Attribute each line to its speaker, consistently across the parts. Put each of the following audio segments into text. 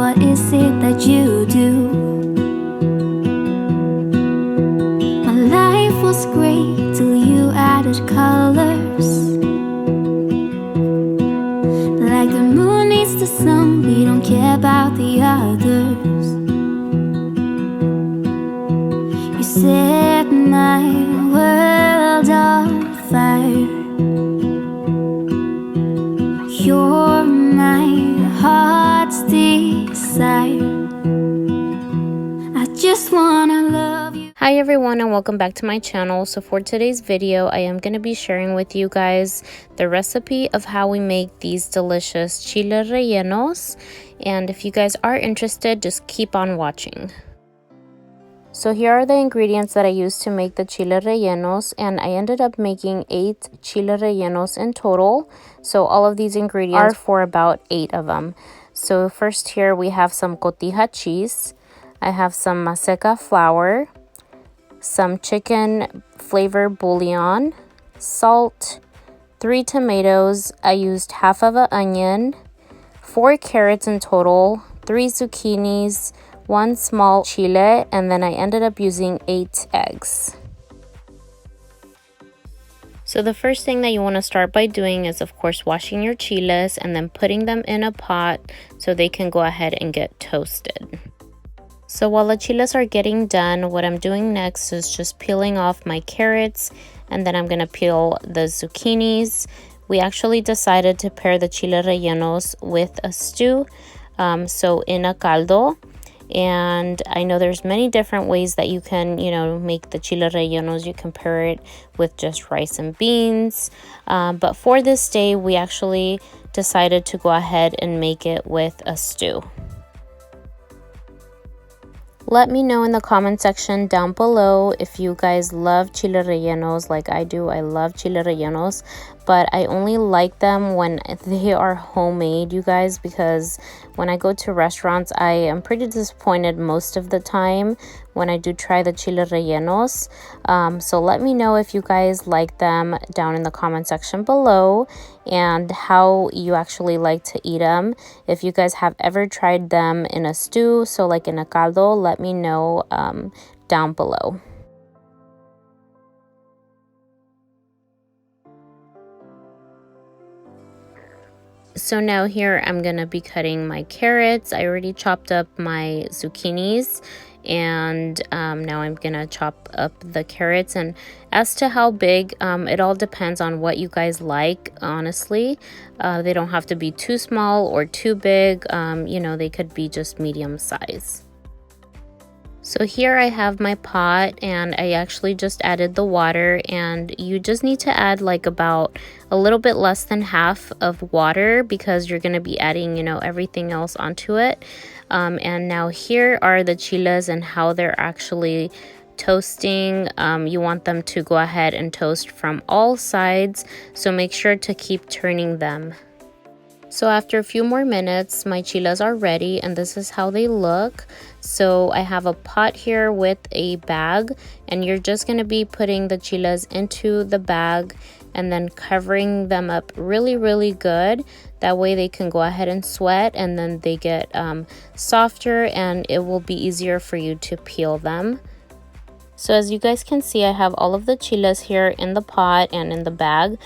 Speaker 1: what is it that you do? My life was great till you added colors. Like the moon needs the sun, we don't care about the others. You set my world on fire. You're my heart's desire. I just wanna love you.
Speaker 2: Hi everyone, and welcome back to my channel. So for today's video, I am going to be sharing with you guys the recipe of how we make these delicious chile rellenos. And if you guys are interested, just keep on watching. So here are the ingredients that I used to make the chile rellenos, and I ended up making 8 chile rellenos in total. So all of these ingredients are for about 8 of them. So first here we have some cotija cheese. I have some maseca flour, some chicken flavor bouillon, salt, 3 tomatoes. I used half of an onion, 4 carrots in total, 3 zucchinis, 1 small chile, and then I ended up using 8 eggs. So the first thing that you want to start by doing is, of course, washing your chiles and then putting them in a pot so they can go ahead and get toasted. So while the chiles are getting done, what I'm doing next is just peeling off my carrots, and then I'm going to peel the zucchinis. We actually decided to pair the chile rellenos with a stew, so in a caldo. And I know there's many different ways that you can, make the chile rellenos. You can pair it with just rice and beans. But for this day, we actually decided to go ahead and make it with a stew. Let me know in the comment section down below if you guys love chile rellenos like I do. I love chile rellenos, but I only like them when they are homemade, you guys, because when I go to restaurants, I am pretty disappointed most of the time when I do try the chile rellenos. So let me know if you guys like them down in the comment section below and how you actually like to eat them. If you guys have ever tried them in a stew, so like in a caldo, let me know down below. So now here I'm going to be cutting my carrots. I already chopped up my zucchinis, and now I'm going to chop up the carrots. And as to how big, it all depends on what you guys like, honestly. They don't have to be too small or too big. They could be just medium size. So here I have my pot, and I actually just added the water, and you just need to add like about a little bit less than half of water because you're going to be adding, everything else onto it. And now here are the chiles and how they're actually toasting. You want them to go ahead and toast from all sides, so make sure to keep turning them. So after a few more minutes, my chiles are ready, and this is how they look. So I have a pot here with a bag, and you're just going to be putting the chiles into the bag and then covering them up really, really good. That way they can go ahead and sweat, and then they get softer, and it will be easier for you to peel them. So as you guys can see, I have all of the chiles here in the pot and in the bag.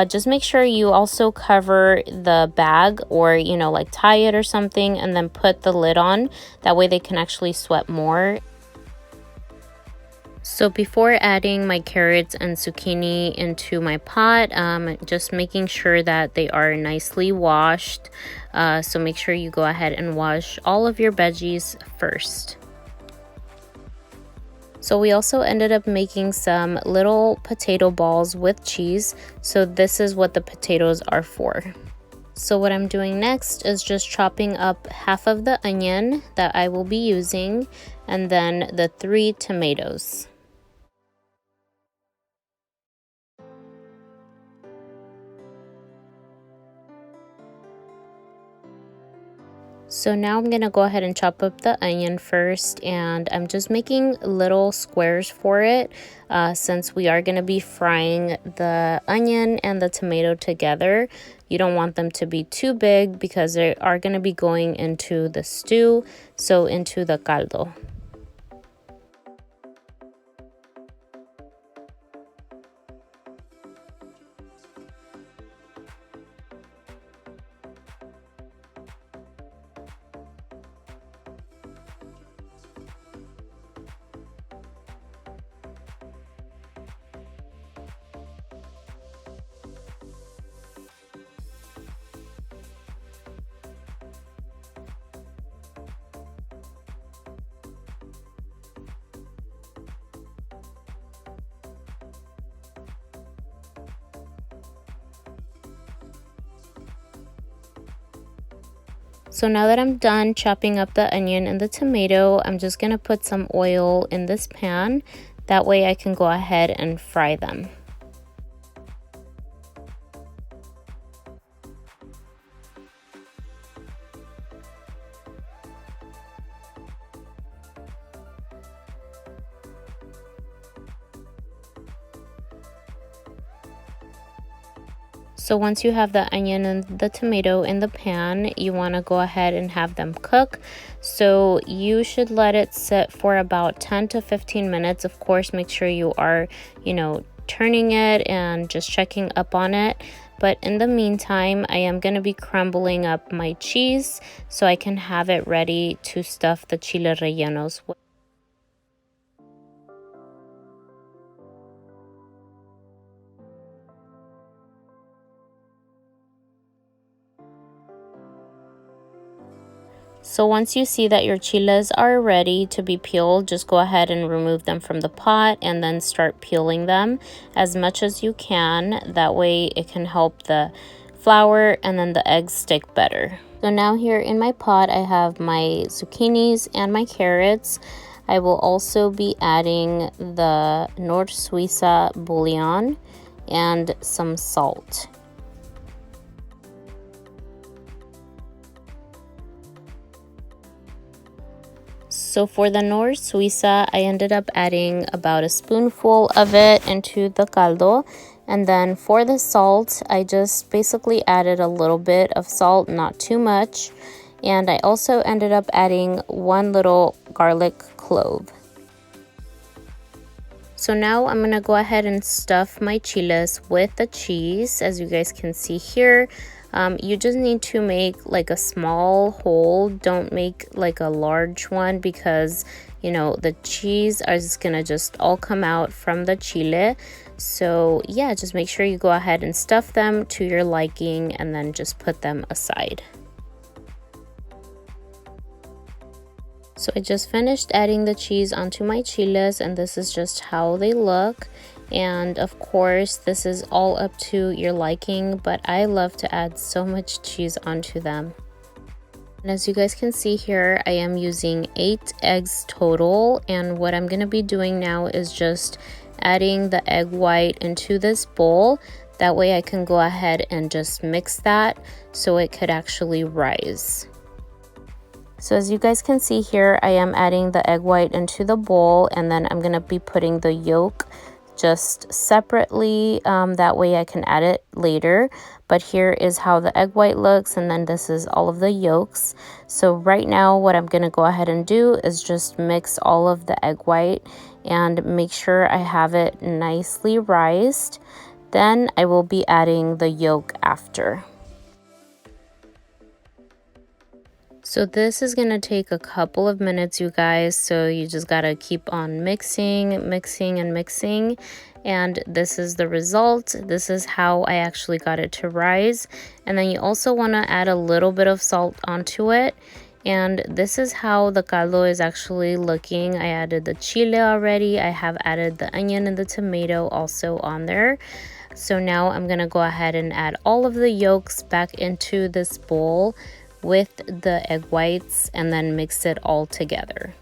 Speaker 2: Just make sure you also cover the bag, or like tie it or something, and then put the lid on. That way they can actually sweat more. So before adding my carrots and zucchini into my pot, just making sure that they are nicely washed. So make sure you go ahead and wash all of your veggies first. So we also ended up making some little potato balls with cheese. So this is what the potatoes are for. So what I'm doing next is just chopping up half of the onion that I will be using, and then the 3 tomatoes. So now I'm gonna go ahead and chop up the onion first, and I'm just making little squares for it since we are gonna be frying the onion and the tomato together. You don't want them to be too big because they are going to be going into the stew, so into the caldo. So now that I'm done chopping up the onion and the tomato, I'm just going to put some oil in this pan. That way I can go ahead and fry them. So once you have the onion and the tomato in the pan, you want to go ahead and have them cook. So you should let it sit for about 10 to 15 minutes. Of course, make sure you are, turning it and just checking up on it. But in the meantime, I am going to be crumbling up my cheese so I can have it ready to stuff the chiles rellenos with. So once you see that your chiles are ready to be peeled, just go ahead and remove them from the pot and then start peeling them as much as you can. That way it can help the flour and then the eggs stick better. So now here in my pot, I have my zucchinis and my carrots. I will also be adding the suisa bouillon and some salt. So for the suisa, I ended up adding about a spoonful of it into the caldo. And then for the salt, I just basically added a little bit of salt, not too much. And I also ended up adding one little garlic clove. So now I'm going to go ahead and stuff my chiles with the cheese. As you guys can see here, you just need to make like a small hole. Don't make like a large one because, the cheese is going to just all come out from the chile. So yeah, just make sure you go ahead and stuff them to your liking and then just put them aside. So I just finished adding the cheese onto my chiles, and this is just how they look. And of course, this is all up to your liking, but I love to add so much cheese onto them. And as you guys can see here, I am using 8 eggs total, and what I'm going to be doing now is just adding the egg white into this bowl. That way I can go ahead and just mix that so it could actually rise. So as you guys can see here, I am adding the egg white into the bowl, and then I'm going to be putting the yolk just separately. That way I can add it later. But here is how the egg white looks, and then this is all of the yolks. So right now what I'm going to go ahead and do is just mix all of the egg white and make sure I have it nicely rised. Then I will be adding the yolk after. So this is going to take a couple of minutes, you guys, so you just got to keep on mixing. And this is the result. This is how I actually got it to rise. And then you also want to add a little bit of salt onto it. And this is how the caldo is actually looking. I added the chile already. I have added the onion and the tomato also on there. So now I'm going to go ahead and add all of the yolks back into this bowl with the egg whites and then mix it all together.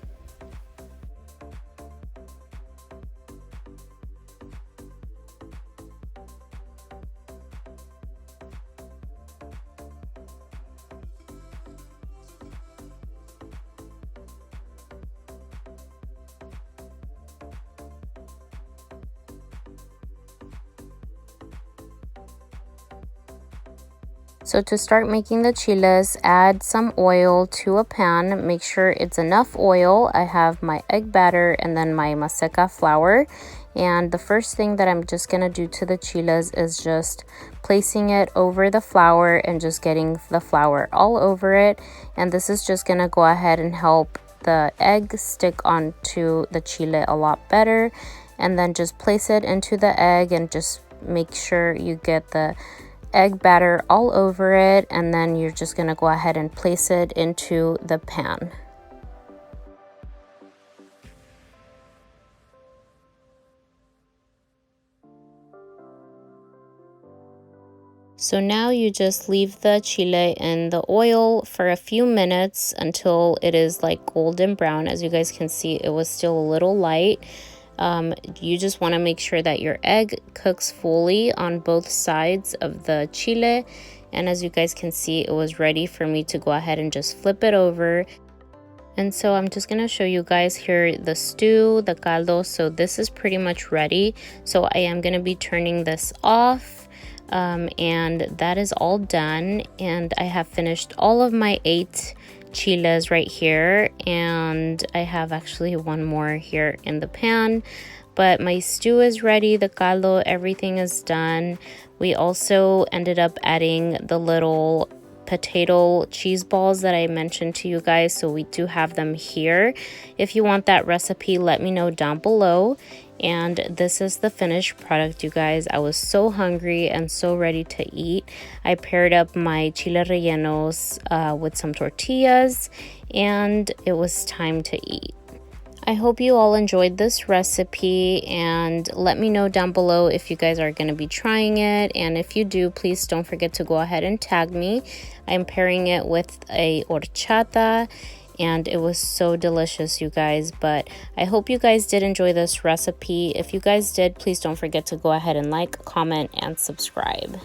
Speaker 2: So to start making the chiles, add some oil to a pan. Make sure it's enough oil. I have my egg batter and then my maseca flour. And the first thing that I'm just gonna do to the chiles is just placing it over the flour and just getting the flour all over it. And this is just gonna go ahead and help the egg stick onto the chile a lot better. And then just place it into the egg and just make sure you get the egg batter all over it, and then you're just gonna go ahead and place it into the pan. So now you just leave the chile in the oil for a few minutes until it is like golden brown. As you guys can see, it was still a little light. You just want to make sure that your egg cooks fully on both sides of the chile. And as you guys can see, it was ready for me to go ahead and just flip it over. And so I'm just going to show you guys here the stew, the caldo. So this is pretty much ready. So I am going to be turning this off. And that is all done. And I have finished all of my 8 chiles right here, and I have actually one more here in the pan. But my stew is ready, the caldo, everything is done. We also ended up adding the little potato cheese balls that I mentioned to you guys, so we do have them here. If you want that recipe, let me know down below. And this is the finished product, you guys. I was so hungry and so ready to eat. I paired up my Chiles Rellenos with some tortillas, and it was time to eat. I hope you all enjoyed this recipe, and let me know down below if you guys are going to be trying it. And if you do, please don't forget to go ahead and tag me. I'm pairing it with a horchata, and it was so delicious, you guys. But I hope you guys did enjoy this recipe. If you guys did, please don't forget to go ahead and like, comment, and subscribe.